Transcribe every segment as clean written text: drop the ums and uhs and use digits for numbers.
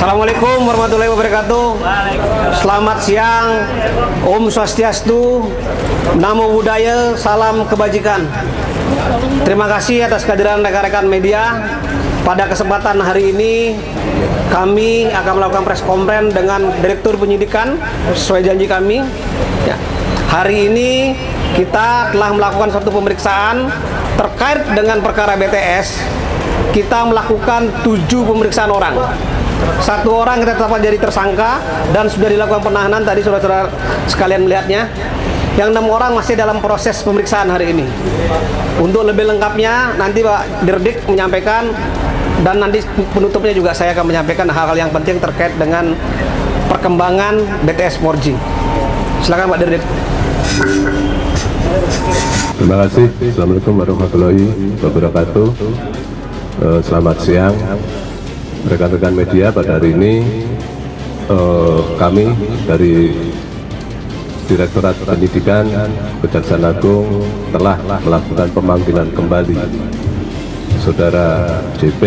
Assalamualaikum warahmatullahi wabarakatuh. Selamat siang, Om Swastiastu, Namo Buddhaya, salam kebajikan. Terima kasih atas kehadiran rekan-rekan media. Pada kesempatan hari ini kami akan melakukan press conference dengan Direktur Penyidikan sesuai janji kami. Hari ini kita telah melakukan suatu pemeriksaan terkait dengan perkara BTS. Kita melakukan 7 pemeriksaan orang. 1 orang kita tetapkan jadi tersangka dan sudah dilakukan penahanan, tadi saudara-saudara sekalian melihatnya. Yang 6 orang masih dalam proses pemeriksaan hari ini. Untuk lebih lengkapnya nanti Pak Dirdik menyampaikan, dan nanti penutupnya juga saya akan menyampaikan hal-hal yang penting terkait dengan perkembangan BTS 4G. Silakan Pak Dirdik. Terima kasih. Assalamualaikum warahmatullahi wabarakatuh. Selamat siang rekan-rekan media. Pada hari ini kami dari Direktorat Penyidikan Kejaksaan Agung telah melakukan pemanggilan kembali Saudara JP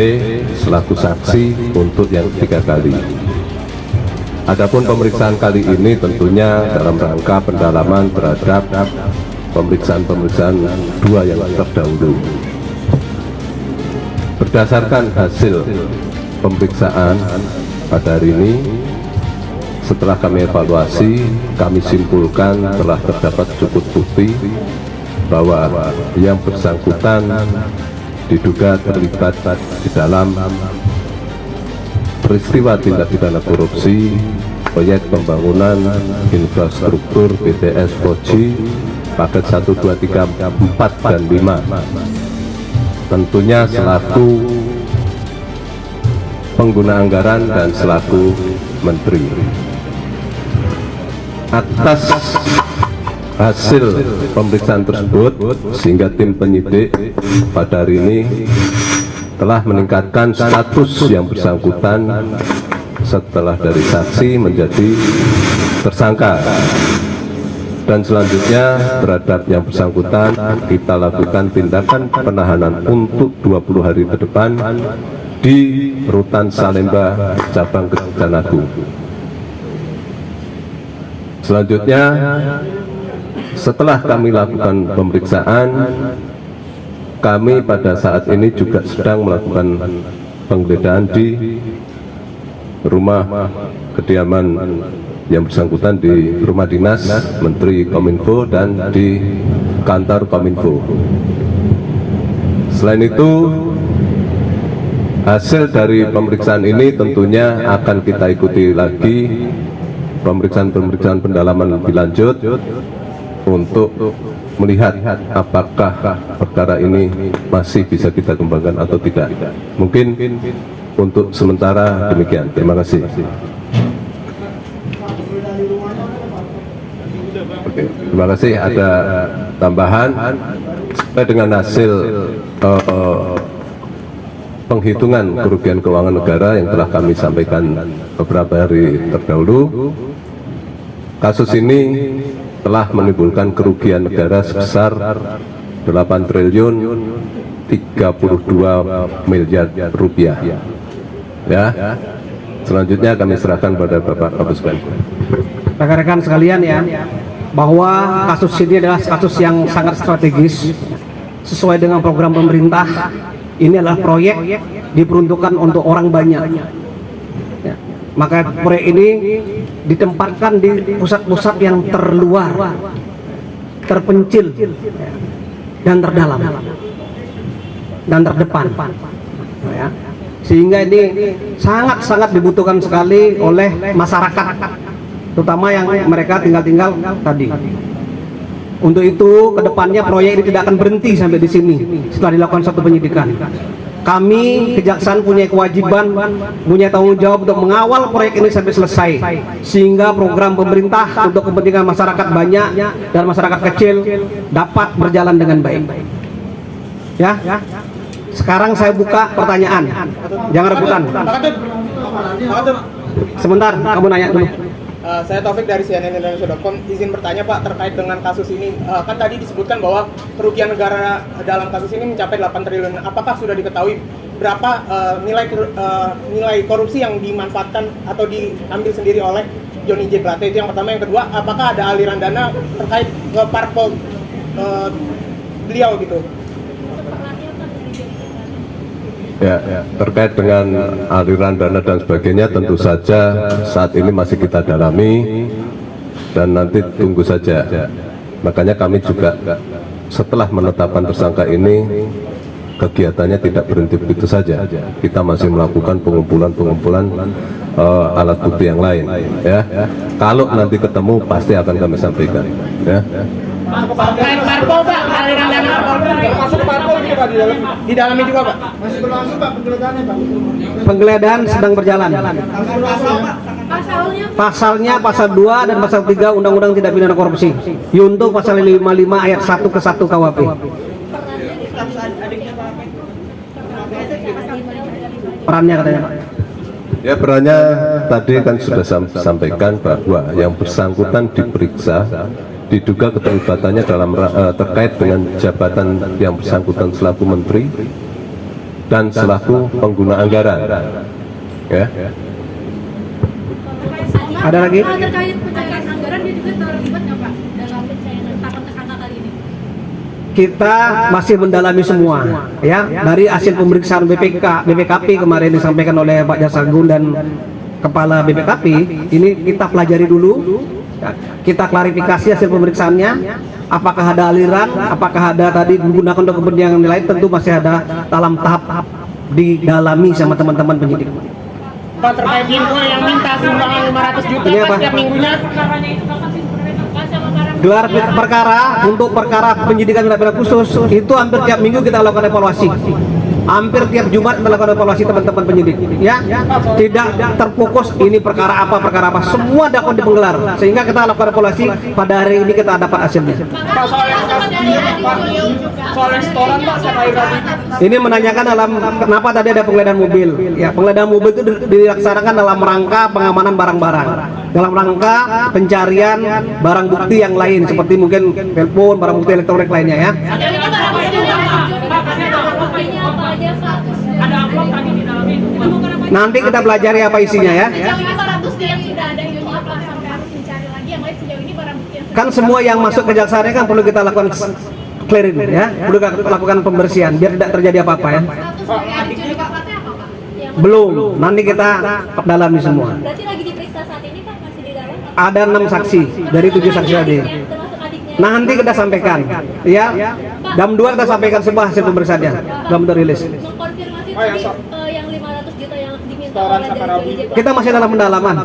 selaku saksi untuk yang 3 kali. Adapun pemeriksaan kali ini tentunya dalam rangka pendalaman terhadap pemeriksaan-pemeriksaan 2 yang terdahulu. Berdasarkan hasil pemeriksaan pada hari ini, setelah kami evaluasi, kami simpulkan telah terdapat cukup bukti bahwa yang bersangkutan diduga terlibat di dalam peristiwa tindak pidana korupsi proyek pembangunan infrastruktur BTS 4G paket 1, 2, 3, 4, dan 5. Tentunya selaku pengguna anggaran dan selaku menteri. Atas hasil pemeriksaan tersebut, sehingga tim penyidik pada hari ini telah meningkatkan status yang bersangkutan setelah dari saksi menjadi tersangka. Dan selanjutnya terhadap yang bersangkutan kita lakukan tindakan penahanan untuk 20 hari ke depan di Rutan Salemba Cabang Kejaksaan Agung. Selanjutnya, setelah kami lakukan pemeriksaan, kami pada saat ini juga sedang melakukan penggeledahan di rumah kediaman yang bersangkutan, di rumah dinas Menteri Kominfo dan di kantor Kominfo. Selain itu, hasil dari pemeriksaan ini tentunya akan kita ikuti lagi pemeriksaan pendalaman lebih lanjut untuk melihat apakah perkara ini masih bisa kita kembangkan atau tidak. Mungkin untuk sementara demikian. Terima kasih. Oke, terima kasih. Ada tambahan sesuai dengan hasil penghitungan kerugian keuangan negara yang telah kami sampaikan beberapa hari terdahulu. Kasus ini telah menimbulkan kerugian negara sebesar 8 triliun 32 miliar rupiah. Ya, selanjutnya kami serahkan pada Bapak Kapus Penkum. Rekan-rekan sekalian ya, bahwa kasus ini adalah kasus yang sangat strategis sesuai dengan program pemerintah. Ini adalah proyek diperuntukkan untuk orang banyak ya. Maka proyek ini ditempatkan di pusat-pusat yang terluar, terpencil dan terdalam dan terdepan ya. Sehingga ini sangat-sangat dibutuhkan sekali oleh masyarakat, terutama yang mereka tinggal tadi. Untuk itu, kedepannya proyek ini tidak akan berhenti sampai di sini setelah dilakukan satu penyidikan. Kami kejaksaan punya kewajiban, punya tanggung jawab untuk mengawal proyek ini sampai selesai, sehingga program pemerintah untuk kepentingan masyarakat banyak dan masyarakat kecil dapat berjalan dengan baik. Ya, sekarang saya buka pertanyaan, jangan rebutan. Sebentar, kamu nanya dulu. Saya Taufik dari CNN-Indonesia.com. Izin bertanya Pak terkait dengan kasus ini. Kan tadi disebutkan bahwa kerugian negara dalam kasus ini mencapai 8 triliun. Apakah sudah diketahui berapa nilai korupsi yang dimanfaatkan atau diambil sendiri oleh Johnny J Plate? Itu yang pertama. Yang kedua, apakah ada aliran dana terkait ke parpol beliau gitu? Ya, terkait dengan aliran dana dan sebagainya tentu saja saat ini masih kita dalami dan nanti tunggu saja. Makanya kami juga setelah menetapkan tersangka ini kegiatannya tidak berhenti begitu saja. Kita masih melakukan pengumpulan alat bukti yang lain. Ya, kalau nanti ketemu pasti akan kami sampaikan. Ya. Parpol Pak, aliran dana masuk parpol juga di dalami juga Pak. Masih berlangsung Pak penggeledahannya Pak. Penggeledahan sedang berjalan. Pasalnya pasal 2 dan pasal 3 Undang-Undang Tindak Pidana Korupsi. Yunto pasal 55 ayat 1 ke 1 KUHP. Perannya katanya Pak. Ya, perannya tadi kan sudah sampaikan bahwa yang bersangkutan diperiksa diduga keterlibatannya dalam terkait dengan jabatan yang bersangkutan selaku menteri dan selaku pengguna anggaran. Ya. Ada lagi? Terkait pencairan anggaran dia juga terlibat nggak Pak dalam pencairan tersangka kali ini? Kita masih mendalami semua, ya, dari hasil pemeriksaan BPKP kemarin disampaikan oleh Pak Jasagun dan Kepala BPKP. Ini kita pelajari dulu, ya, kita klarifikasi hasil pemeriksaannya, apakah ada aliran, apakah ada tadi menggunakan untuk kepentingan lain, tentu masih ada dalam tahap didalami sama teman-teman penyidik. Pak, terkait info yang minta sumbangan 500 juta Iya, Pak, Pak. setiap minggunya. Gelar perkara untuk perkara penyidikan tindak pidana khusus itu hampir tiap minggu kita lakukan evaluasi. Hampir tiap Jumat kita lakukan evaluasi teman-teman penyidik. Ya, tidak terfokus ini perkara apa, semua dapat dipenggelar sehingga kita lakukan evaluasi. Pada hari ini kita dapat hasilnya. Pak, soal restoran Pak, saya tadi. Ini menanyakan dalam kenapa tadi ada penggeledahan mobil. Ya, penggeledahan mobil itu dilaksanakan dalam rangka pengamanan barang-barang, dalam rangka pencarian barang bukti yang lain seperti mungkin telepon, barang bukti elektronik lainnya ya. Nanti kita pelajari apa isinya ya. Kan semua yang masuk ke kejaksaan kan perlu kita lakukan clearing ya, perlu kita lakukan pembersihan biar tidak terjadi apa-apa ya. Belum, nanti kita dalami semua. Berarti lagi diperiksa saat ini Pak, masih di dalam? Ada 6 saksi dari 7 saksi tadi. Termasuk adiknya. Nanti kita sampaikan, ya. Jam 2 kita sampaikan semua hasil pemeriksaannya, belum terilis. Mengkonfirmasi Oh, yang tadi yang 500 juta yang diminta Setoran oleh Sakarawi. dari Kita masih dalam pendalaman,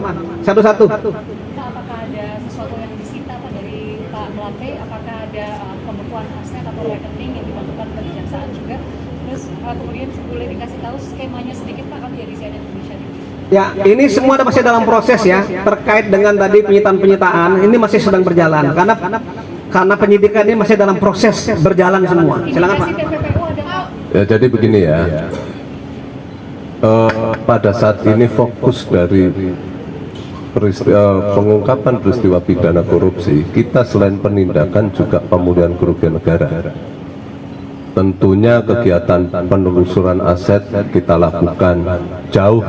satu-satu. Pak, apakah ada sesuatu yang disita Pak dari Pak Plate? Apakah ada pembekuan aset atau rekening yang dilakukan ke kejaksaan juga? Terus kemudian boleh dikasih tahu skemanya sedikit Pak, kami dari CNN Indonesia TV. Ya, ini semua masih dalam proses ya, terkait dengan tadi penyitaan ini masih sedang berjalan karena penyidikan ini masih dalam proses berjalan semua. Silakan Pak. Indikasi TPPU ada Pak? Ya, jadi begini ya. Pada saat ini fokus dari pengungkapan peristiwa pidana korupsi, kita selain penindakan juga pemulihan kerugian negara. Tentunya kegiatan penelusuran aset kita lakukan jauh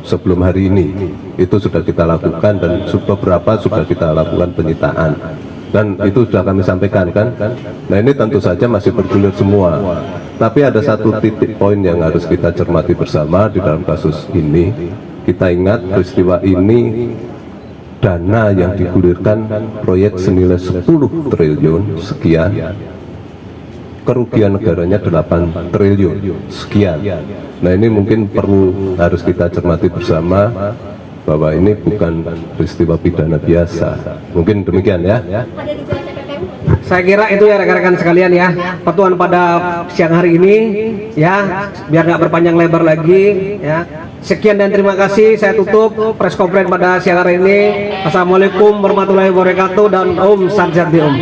sebelum hari ini. Itu sudah kita lakukan dan beberapa sudah kita lakukan penyitaan. Dan itu sudah kami sampaikan kan. Nah, ini tentu saja masih bergulir semua. Tapi ada satu titik poin yang harus kita cermati bersama di dalam kasus ini. Kita ingat peristiwa ini dana yang digulirkan proyek senilai 10 triliun sekian. Kerugian negaranya 8 triliun sekian. Nah, ini mungkin perlu harus kita cermati bersama bahwa ini bukan peristiwa pidana biasa. Mungkin demikian ya. Ada dugaan TPPU? Saya kira itu ya rekan-rekan sekalian ya, pertemuan pada siang hari ini ya, biar nggak berpanjang lebar lagi ya. Sekian dan terima kasih, saya tutup press conference pada siang hari ini. Assalamualaikum warahmatullahi wabarakatuh dan Om Sanjati Om.